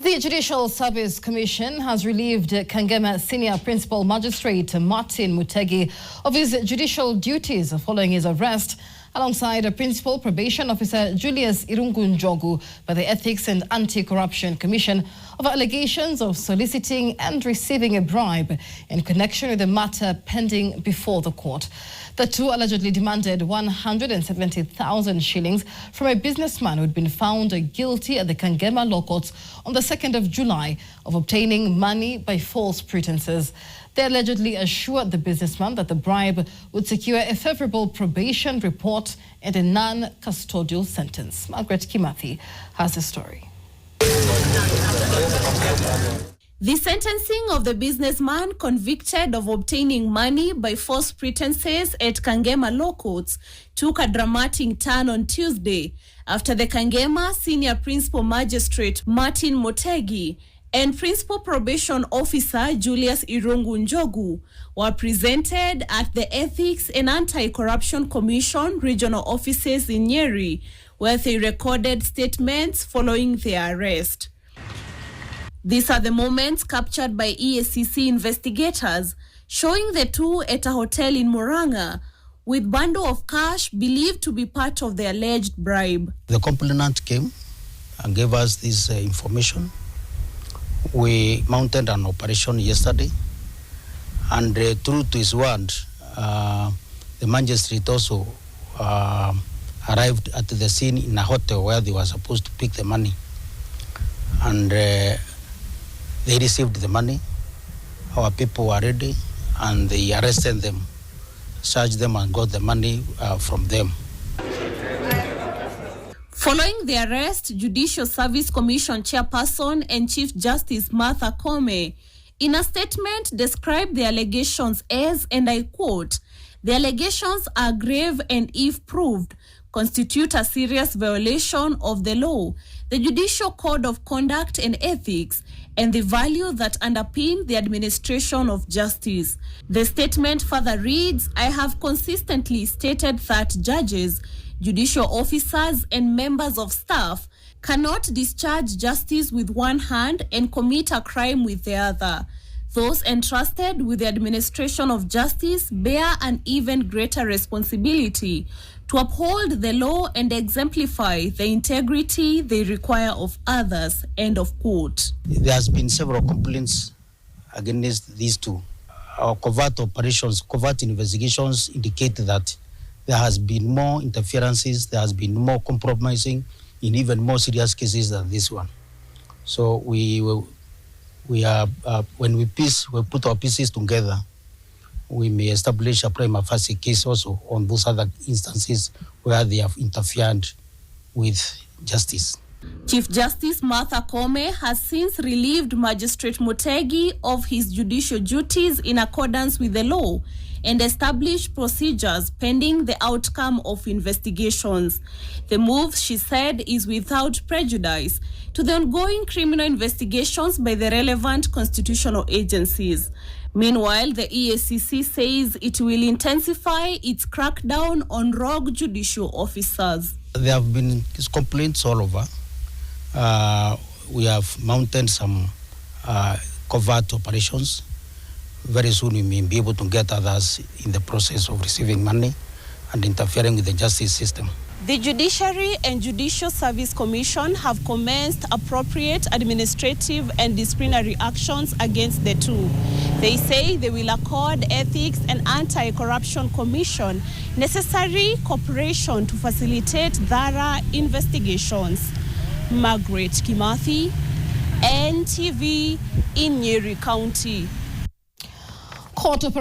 The Judicial Service Commission has relieved Kangema Senior Principal Magistrate Martin Mutegi of his judicial duties following his arrest alongside Principal Probation Officer Julius Irungu Njogu by the Ethics and Anti-Corruption Commission over allegations of soliciting and receiving a bribe in connection with the matter pending before the court. The two allegedly demanded 170,000 shillings from a businessman who had been found guilty at the Kangema law courts on the 2nd of July of obtaining money by false pretenses. They allegedly assured the businessman that the bribe would secure a favorable probation report and a non-custodial sentence. Margaret Kimathi has the story. The sentencing of the businessman convicted of obtaining money by false pretenses at Kangema law courts took a dramatic turn on Tuesday after the Kangema Senior Principal Magistrate Martin Mutegi and Principal Probation Officer Julius Irungu Njogu were presented at the Ethics and Anti-Corruption Commission regional offices in Nyeri, where they recorded statements following their arrest. These are the moments captured by JSC investigators, showing the two at a hotel in Murang'a with bundle of cash believed to be part of the alleged bribe. The complainant came and gave us this information. We mounted an operation yesterday, and true to his word, the magistrate also arrived at the scene in a hotel where they were supposed to pick the money. And they received the money. Our people were ready, and they arrested them, searched them, and got the money from them. Following the arrest, Judicial Service Commission Chairperson and Chief Justice Martha Koome, in a statement, described the allegations as, and I quote, "The allegations are grave and, if proved, constitute a serious violation of the law, the Judicial Code of Conduct and Ethics, and the value that underpin the administration of justice." The statement further reads, "I have consistently stated that judges, judicial officers, and members of staff cannot discharge justice with one hand and commit a crime with the other. Those entrusted with the administration of justice bear an even greater responsibility to uphold the law and exemplify the integrity they require of others." End of quote. There has been several complaints against these two. Our covert operations, covert investigations indicate that there has been more interferences, there has been more compromising in even more serious cases than this one. So when we put our pieces together, we may establish a prima facie case also on those other instances where they have interfered with justice. Chief Justice Martha Koome has since relieved Magistrate Mutegi of his judicial duties in accordance with the law and established procedures pending the outcome of investigations. The move, she said, is without prejudice to the ongoing criminal investigations by the relevant constitutional agencies. Meanwhile, the EACC says it will intensify its crackdown on rogue judicial officers. There have been complaints all over. We have mounted some covert operations. Very soon we may be able to get others in the process of receiving money and interfering with the justice system. The Judiciary and Judicial Service Commission have commenced appropriate administrative and disciplinary actions against the two. They say they will accord Ethics and Anti-Corruption Commission necessary cooperation to facilitate thorough investigations. Margaret Kimathi, NTV in Nyeri County. Court